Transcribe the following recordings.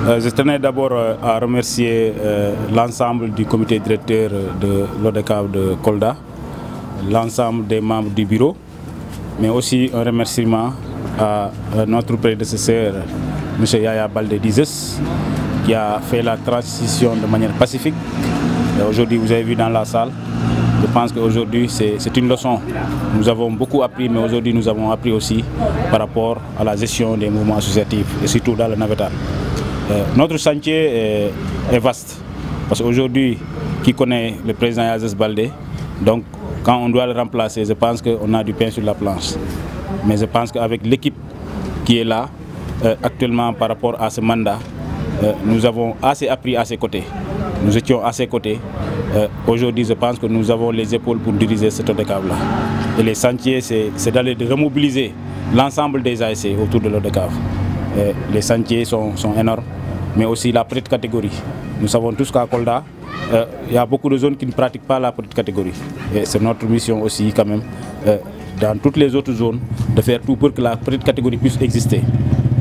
Je tenais d'abord à remercier l'ensemble du comité directeur de l'ODCAV de Kolda, l'ensemble des membres du bureau, mais aussi un remerciement à notre prédécesseur, M. Yaya Baldé Dizes, qui a fait la transition de manière pacifique. Aujourd'hui, vous avez vu dans la salle, je pense qu'aujourd'hui c'est une leçon. Nous avons beaucoup appris, mais aujourd'hui nous avons appris aussi par rapport à la gestion des mouvements associatifs, et surtout dans le Navétane. Notre chantier est vaste, parce qu'aujourd'hui, qui connaît le président Yazes Baldé, donc quand on doit le remplacer, je pense qu'on a du pain sur la planche. Mais je pense qu'avec l'équipe qui est là, actuellement par rapport à ce mandat, nous avons assez appris à ses côtés. Nous étions à ses côtés. Aujourd'hui, je pense que nous avons les épaules pour diriger cet ODCAV-là. Et les chantiers, c'est d'aller de remobiliser l'ensemble des ASC autour de l'ODCAV. Les chantiers sont énormes, mais aussi la petite catégorie. Nous savons tous qu'à Kolda, il y a beaucoup de zones qui ne pratiquent pas la petite catégorie. Et c'est notre mission aussi quand même, dans toutes les autres zones, de faire tout pour que la petite catégorie puisse exister.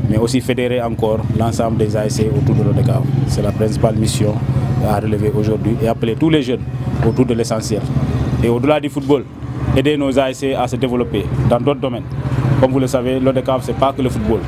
Mais aussi fédérer encore l'ensemble des ASC autour de l'ODCAV. C'est la principale mission à relever aujourd'hui et appeler tous les jeunes autour de l'essentiel. Et au-delà du football, aider nos ASC à se développer dans d'autres domaines. Comme vous le savez, l'ODCAV, ce n'est pas que le football.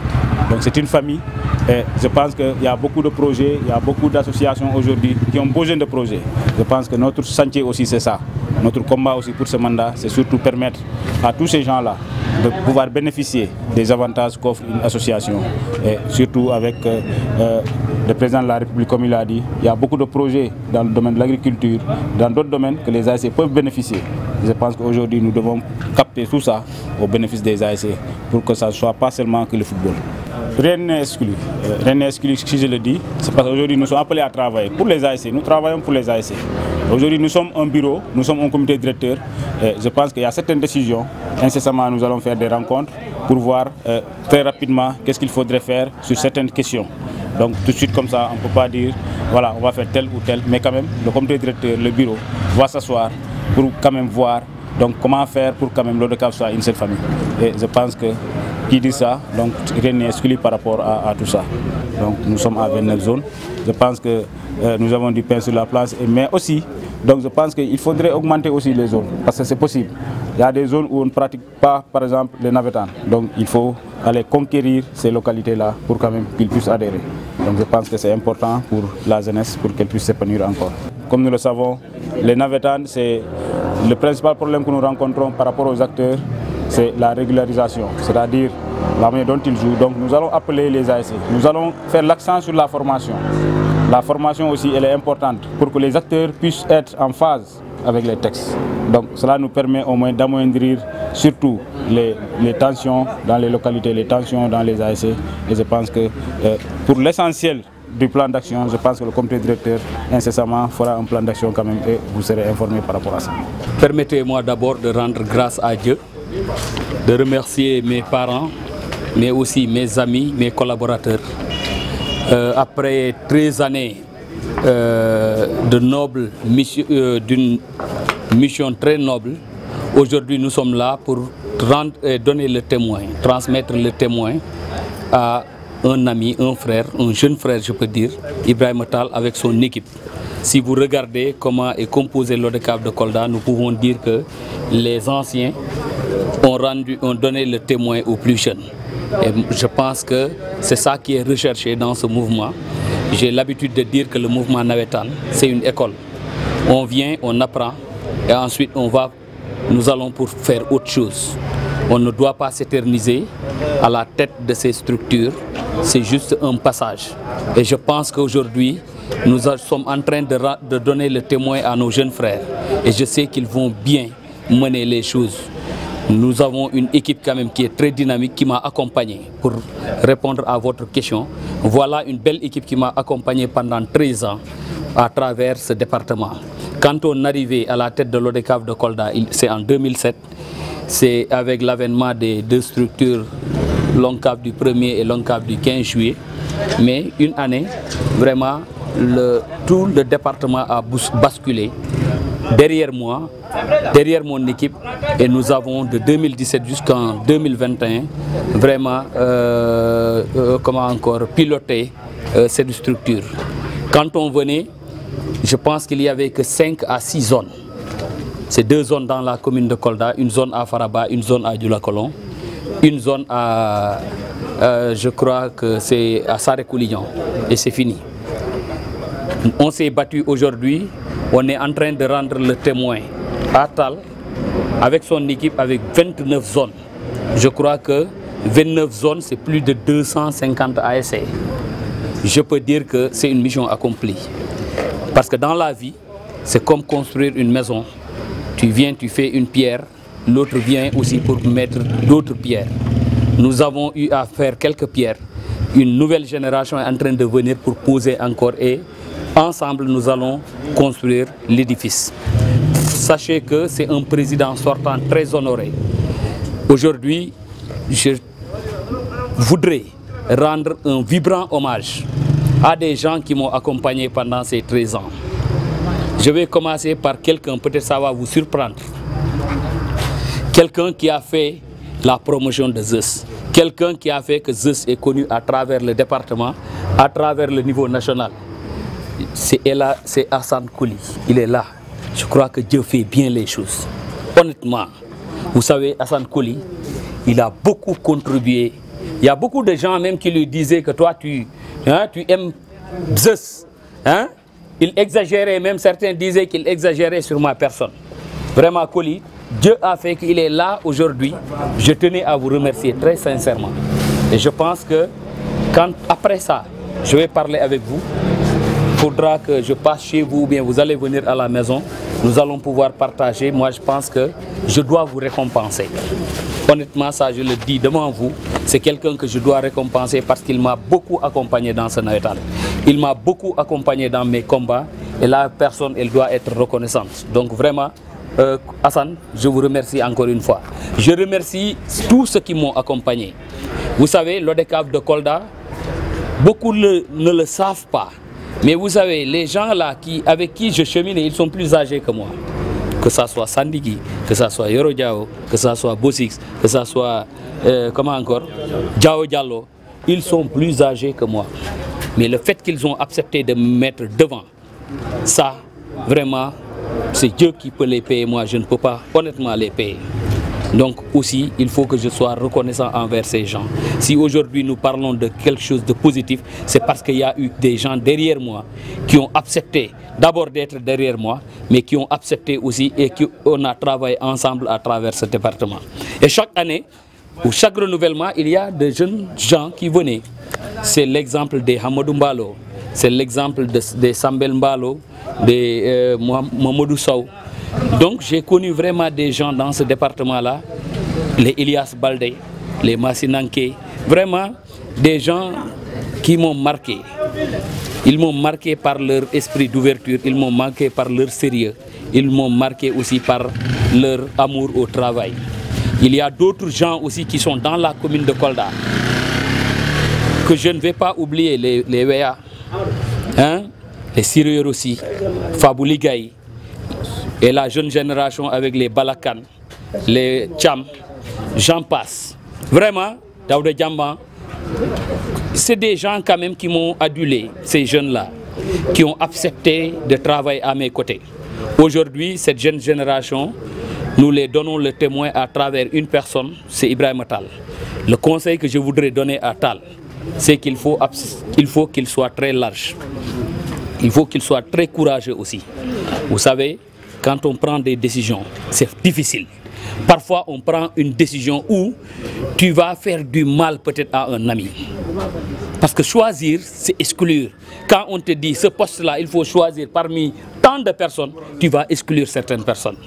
Donc c'est une famille et je pense qu'il y a beaucoup de projets, il y a beaucoup d'associations aujourd'hui qui ont besoin de projets. Je pense que notre chantier aussi c'est ça. Notre combat aussi pour ce mandat, c'est surtout permettre à tous ces gens-là de pouvoir bénéficier des avantages qu'offre une association. Et surtout avec le président de la République, comme il a dit, il y a beaucoup de projets dans le domaine de l'agriculture, dans d'autres domaines que les ASC peuvent bénéficier. Je pense qu'aujourd'hui nous devons capter tout ça au bénéfice des ASC pour que ça ne soit pas seulement que le football. Rien n'est exclu. Rien n'est exclu, si je le dis, c'est parce qu'aujourd'hui nous sommes appelés à travailler pour les ASC. Nous travaillons pour les ASC. Aujourd'hui nous sommes un bureau, nous sommes un comité directeur. Et je pense qu'il y a certaines décisions. Incessamment nous allons faire des rencontres pour voir très rapidement qu'est-ce qu'il faudrait faire sur certaines questions. Donc tout de suite comme ça, on ne peut pas dire voilà on va faire tel ou tel, mais quand même le comité directeur, le bureau va s'asseoir pour quand même voir donc comment faire pour quand même l'ODCAV soit une seule famille. Et je pense que qui dit ça, donc rien n'est exclu par rapport à tout ça. Donc nous sommes à 29 zones. Je pense que nous avons du pain sur la place, mais aussi, donc je pense qu'il faudrait augmenter aussi les zones, parce que c'est possible. Il y a des zones où on ne pratique pas, par exemple, les navétanes. Donc il faut aller conquérir ces localités-là pour quand même qu'ils puissent adhérer. Donc je pense que c'est important pour la jeunesse, pour qu'elle puisse s'épanouir encore. Comme nous le savons, les navétanes, c'est le principal problème que nous rencontrons par rapport aux acteurs, c'est la régularisation, c'est-à-dire la manière dont ils jouent. Donc nous allons appeler les ASC, nous allons faire l'accent sur la formation. La formation aussi, elle est importante pour que les acteurs puissent être en phase avec les textes. Donc cela nous permet au moins d'amoindrir surtout les tensions dans les localités, les tensions dans les ASC. Et je pense que pour l'essentiel du plan d'action, je pense que le comité directeur incessamment fera un plan d'action quand même et vous serez informés par rapport à ça. Permettez-moi d'abord de rendre grâce à Dieu, de remercier mes parents, mais aussi mes amis, mes collaborateurs. Après 13 années d'une mission très noble, aujourd'hui nous sommes là pour donner le témoin, transmettre le témoin à un ami, un frère, un jeune frère je peux dire, Ibrahima Tall avec son équipe. Si vous regardez comment est composé l'ODCAV de Kolda, nous pouvons dire que les anciens ont donné le témoin aux plus jeunes. Et je pense que c'est ça qui est recherché dans ce mouvement. J'ai l'habitude de dire que le mouvement Navétane, c'est une école. On vient, on apprend et ensuite nous allons pour faire autre chose. On ne doit pas s'éterniser à la tête de ces structures, c'est juste un passage. Et je pense qu'aujourd'hui, nous sommes en train de donner le témoin à nos jeunes frères. Et je sais qu'ils vont bien mener les choses. Nous avons une équipe quand même qui est très dynamique, qui m'a accompagné pour répondre à votre question. Voilà une belle équipe qui m'a accompagné pendant 13 ans à travers ce département. Quand on est arrivé à la tête de l'ODCAV de Kolda, c'est en 2007, c'est avec l'avènement des deux structures, l'ONCAV du 1er et l'ONCAV du 15 juillet. Mais une année, vraiment, tout le département a basculé derrière moi, derrière mon équipe, et nous avons de 2017 jusqu'en 2021 vraiment piloté cette structure. Quand on venait, je pense qu'il n'y avait que 5 à 6 zones. C'est 2 zones dans la commune de Kolda, une zone à Faraba, une zone à Dioulacolon, une zone à, je crois que c'est à Saré-Koulignan, et c'est fini. On s'est battu aujourd'hui, on est en train de rendre le témoin à Tal, avec son équipe, avec 29 zones. Je crois que 29 zones, c'est plus de 250 ASC. Je peux dire que c'est une mission accomplie. Parce que dans la vie, c'est comme construire une maison. Tu viens, tu fais une pierre, l'autre vient aussi pour mettre d'autres pierres. Nous avons eu à faire quelques pierres. Une nouvelle génération est en train de venir pour poser encore et ensemble nous allons construire l'édifice. Sachez que c'est un président sortant très honoré. Aujourd'hui, je voudrais rendre un vibrant hommage à des gens qui m'ont accompagné pendant ces 13 ans. Je vais commencer par quelqu'un, peut-être ça va vous surprendre. Quelqu'un qui a fait la promotion de Zeus. Quelqu'un qui a fait que Zeus est connu à travers le département, à travers le niveau national. C'est Hassan Kouli. Il est là. Je crois que Dieu fait bien les choses. Honnêtement, vous savez, Hassan Kouli, il a beaucoup contribué. Il y a beaucoup de gens même qui lui disaient que toi, tu aimes Zeus. Hein? Il exagérait, même certains disaient qu'il exagérait sur ma personne. Vraiment, Kouli, Dieu a fait qu'il est là aujourd'hui. Je tenais à vous remercier très sincèrement. Et je pense que après ça, je vais parler avec vous. Il faudra que je passe chez vous ou bien vous allez venir à la maison. Nous allons pouvoir partager. Moi, je pense que je dois vous récompenser. Honnêtement, ça, je le dis devant vous. C'est quelqu'un que je dois récompenser parce qu'il m'a beaucoup accompagné dans ce navetal. Il m'a beaucoup accompagné dans mes combats. Et la personne, elle doit être reconnaissante. Donc vraiment, Hassan, je vous remercie encore une fois. Je remercie tous ceux qui m'ont accompagné. Vous savez, l'ODCAV de Kolda, beaucoup ne le savent pas. Mais vous savez, les gens là avec qui je chemine, ils sont plus âgés que moi. Que ce soit Sandiki, que ce soit Yoro Diao, que ce soit Bossix, que ce soit, comment encore, Diao Diallo, ils sont plus âgés que moi. Mais le fait qu'ils ont accepté de me mettre devant, ça, vraiment, c'est Dieu qui peut les payer. Moi, je ne peux pas honnêtement les payer. Donc aussi, il faut que je sois reconnaissant envers ces gens. Si aujourd'hui nous parlons de quelque chose de positif, c'est parce qu'il y a eu des gens derrière moi qui ont accepté d'abord d'être derrière moi, mais qui ont accepté aussi et qu'on a travaillé ensemble à travers ce département. Et chaque année, ou chaque renouvellement, il y a de jeunes gens qui venaient. C'est l'exemple des Hamadou Mbalo, c'est l'exemple des Sambel Mbalo, des Mamadou Sow. Donc j'ai connu vraiment des gens dans ce département-là, les Elias Baldé, les Massinanké, vraiment des gens qui m'ont marqué. Ils m'ont marqué par leur esprit d'ouverture, ils m'ont marqué par leur sérieux, ils m'ont marqué aussi par leur amour au travail. Il y a d'autres gens aussi qui sont dans la commune de Kolda, que je ne vais pas oublier, les Wea, hein? Les Sirieux aussi, Fabou Ligaï, et la jeune génération avec les Balakan, les Tcham, j'en passe. Vraiment, Daouda Djamba, c'est des gens quand même qui m'ont adulé, ces jeunes-là, qui ont accepté de travailler à mes côtés. Aujourd'hui, cette jeune génération, nous les donnons le témoin à travers une personne, c'est Ibrahim Tal. Le conseil que je voudrais donner à Tal, c'est qu'il faut qu'il soit très large. Il faut qu'il soit très courageux aussi. Vous savez, quand on prend des décisions, c'est difficile. Parfois, on prend une décision où tu vas faire du mal peut-être à un ami. Parce que choisir, c'est exclure. Quand on te dit ce poste-là, il faut choisir parmi tant de personnes, tu vas exclure certaines personnes.